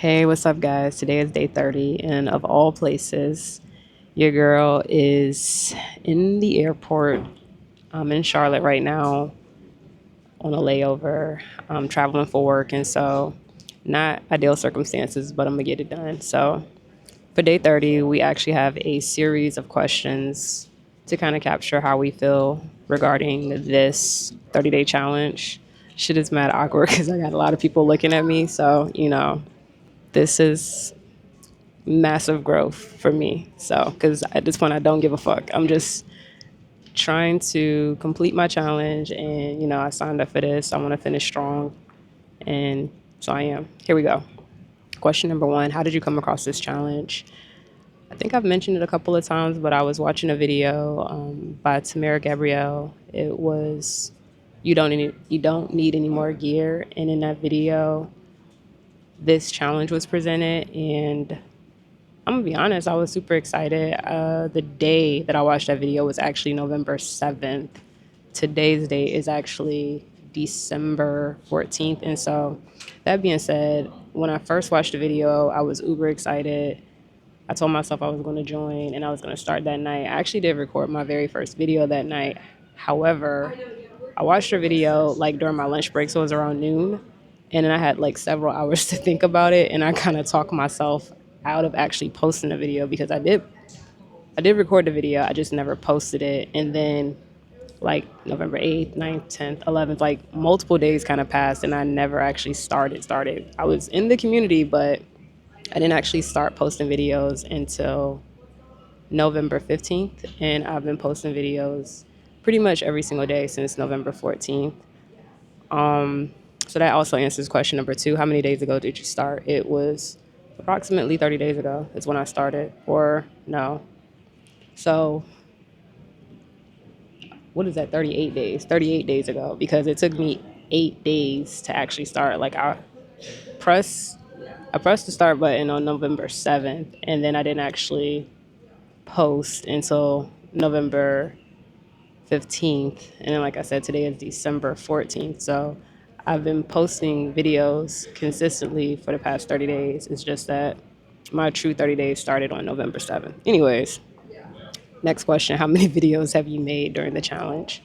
Hey, what's up, guys? Today is day 30, and of all places, your girl is in the airport. I'm in Charlotte right now on a layover. I'm traveling for work, and so not ideal circumstances, but I'm gonna get it done. So, for day 30, we actually have a series of questions to kind of capture how we feel regarding this 30-day challenge. Shit is mad awkward because I got a lot of people looking at me, so this is massive growth for me. So, because at this point, I don't give a fuck. I'm just trying to complete my challenge, and I signed up for this. I want to finish strong, and so I am. Here we go. Question number one: how did you come across this challenge? I think I've mentioned it a couple of times, but I was watching a video by Tamara Gabriel. It was you don't need any more gear, and in that video, this challenge was presented, and I'm gonna be honest, I was super excited. The day that I watched that video was actually November 7th. Today's date is actually December 14th. And so, that being said, when I first watched the video, I was uber excited. I told myself I was going to join and I was going to start that night. I actually did record my very first video that night. However, I watched the video like during my lunch break, so it was around noon. And then I had like several hours to think about it, and I kind of talked myself out of actually posting the video because I did record the video, I just never posted it. And then like November 8th, 9th, 10th, 11th, like multiple days kind of passed and I never actually started. I was in the community, but I didn't actually start posting videos until November 15th, and I've been posting videos pretty much every single day since November 14th. So that also answers question number two. How many days ago did you start? It was approximately 30 days ago is when I started, or no. So what is that, 38 days? 38 days ago, because it took me 8 days to actually start. Like press I pressed the start button on November 7th, and then I didn't actually post until November 15th. And then, like I said, today is December 14th. So I've been posting videos consistently for the past 30 days. It's just that my true 30 days started on November 7th. Anyways, next question: how many videos have you made during the challenge?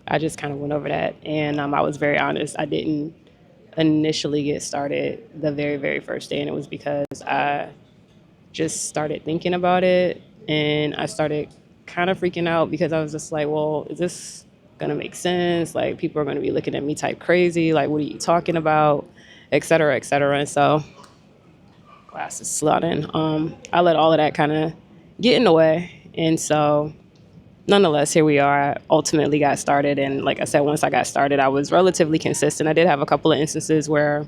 I just kind of went over that. And I was very honest. I didn't initially get started the very, very first day. And it was because I just started thinking about it and I started kind of freaking out because I was just like, well, is this gonna make sense? Like, people are gonna be looking at me type crazy, like, what are you talking about, et cetera, et cetera. And so, glasses slotting, I let all of that kind of get in the way. And so, nonetheless, here we are. I ultimately got started, and like I said, once I got started, I was relatively consistent. I did have a couple of instances where,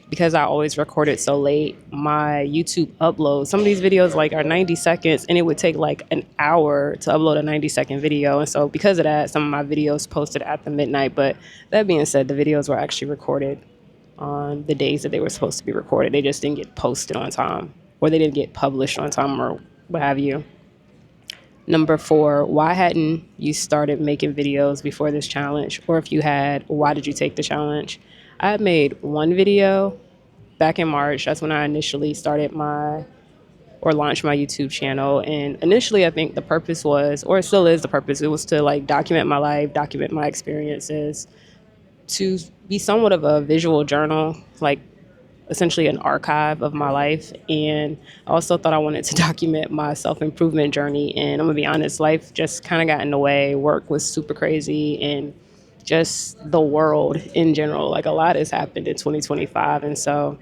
because I always recorded so late, my YouTube upload, some of these videos like are 90 seconds, and it would take like an hour to upload a 90-second video. And so because of that, some of my videos posted at the midnight. But that being said, the videos were actually recorded on the days that they were supposed to be recorded. They just didn't get posted on time, or they didn't get published on time, or what have you. Number four: why hadn't you started making videos before this challenge? Or if you had, why did you take the challenge? I had made one video back in March. That's when I initially started launched my YouTube channel. And initially, I think the purpose was, or it still is the purpose, it was to like document my life, document my experiences, to be somewhat of a visual journal, like essentially an archive of my life. And I also thought I wanted to document my self-improvement journey. And I'm gonna be honest, life just kind of got in the way. Work was super crazy, and just the world in general, like a lot has happened in 2025. And so,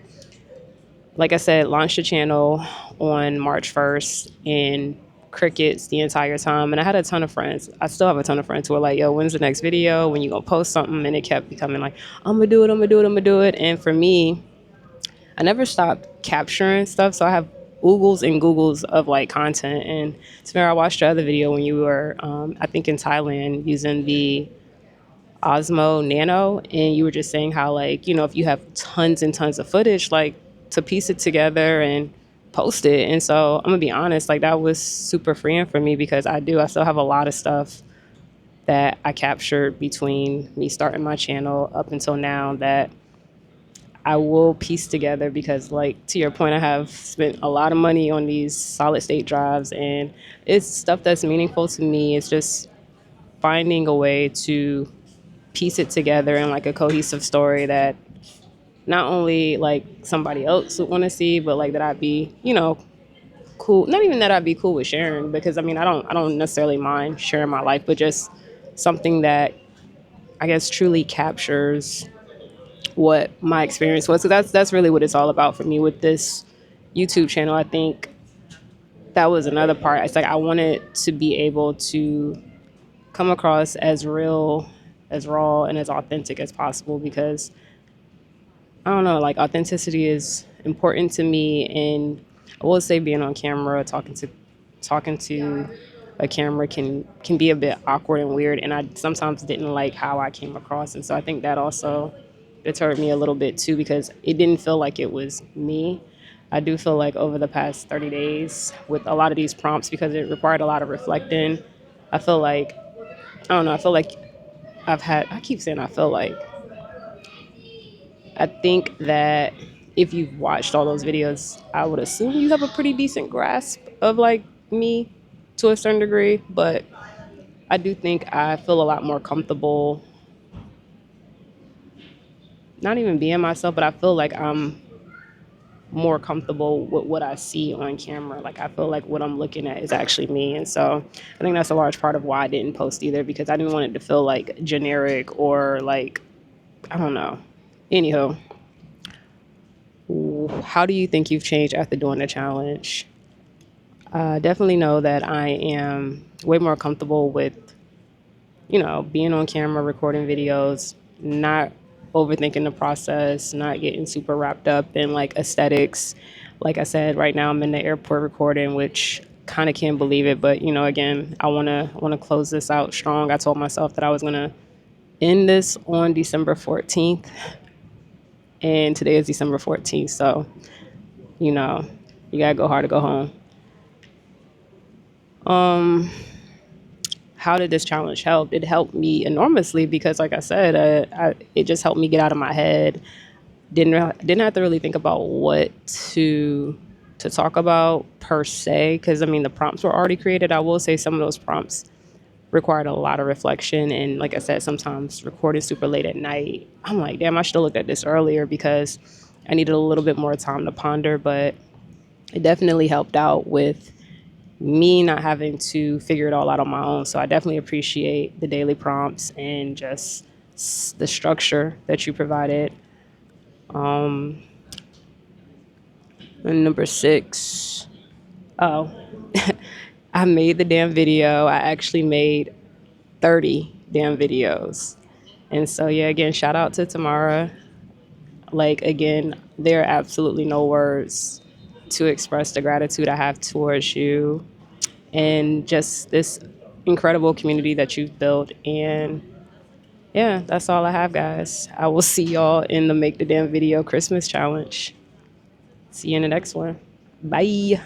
like I said, launched the channel on March 1st, and crickets the entire time. And I had a ton of friends. I still have a ton of friends who are like, yo, when's the next video? When you gonna post something? And it kept becoming like, I'm gonna do it, I'm gonna do it, I'm gonna do it. And for me, I never stopped capturing stuff. So I have oogles and googles of like content. And Tamara, I watched your other video when you were, I think in Thailand, using the Osmo Nano, and you were just saying how, like, if you have tons and tons of footage, like, to piece it together and post it. And so I'm gonna be honest, like, that was super freeing for me because I still have a lot of stuff that I captured between me starting my channel up until now that I will piece together because, like, to your point, I have spent a lot of money on these solid state drives, and it's stuff that's meaningful to me. It's just finding a way to piece it together in like a cohesive story that not only like somebody else would want to see, but like that I'd be, cool. Not even that I'd be cool with sharing, because I mean, I don't necessarily mind sharing my life, but just something that I guess truly captures what my experience was. So that's really what it's all about for me with this YouTube channel. I think that was another part. It's like I wanted to be able to come across as real, as raw, and as authentic as possible, because I don't know, like authenticity is important to me, and I will say being on camera, talking to a camera can be a bit awkward and weird, and I sometimes didn't like how I came across, and so I think that also deterred me a little bit too, because it didn't feel like it was me. I do feel like over the past 30 days with a lot of these prompts, because it required a lot of reflecting, I feel like I don't know, I feel like I keep saying I feel like I think that if you've watched all those videos, I would assume you have a pretty decent grasp of like me to a certain degree. But I do think I feel a lot more comfortable, not even being myself, but I feel like I'm more comfortable with what I see on camera. Like I feel like what I'm looking at is actually me. And so I think that's a large part of why I didn't post either, because I didn't want it to feel like generic or like, I don't know. Anywho, how do you think you've changed after doing the challenge? Definitely know that I am way more comfortable with, being on camera, recording videos, not overthinking the process, not getting super wrapped up in like aesthetics. Like I said, right now I'm in the airport recording, which kind of can't believe it, but again, I want to close this out strong. I told myself that I was gonna end this on December 14th, and today is December 14th, so you know, you gotta go hard to go home. Um, how did this challenge help? It helped me enormously because, like I said, it just helped me get out of my head. Didn't have to really think about what to talk about per se, because I mean the prompts were already created. I will say some of those prompts required a lot of reflection, and like I said, sometimes recording super late at night, I'm like, damn, I should have looked at this earlier because I needed a little bit more time to ponder. But it definitely helped out with me not having to figure it all out on my own. So I definitely appreciate the daily prompts and just the structure that you provided. Um, and number six, oh, I made the damn video. I actually made 30 damn videos. And so, yeah, again, shout out to Tamara. Like, again, there are absolutely no words to express the gratitude I have towards you and just this incredible community that you've built. And yeah, that's all I have, guys. I will see y'all in the Make the Damn Video Christmas Challenge. See you in the next one. Bye.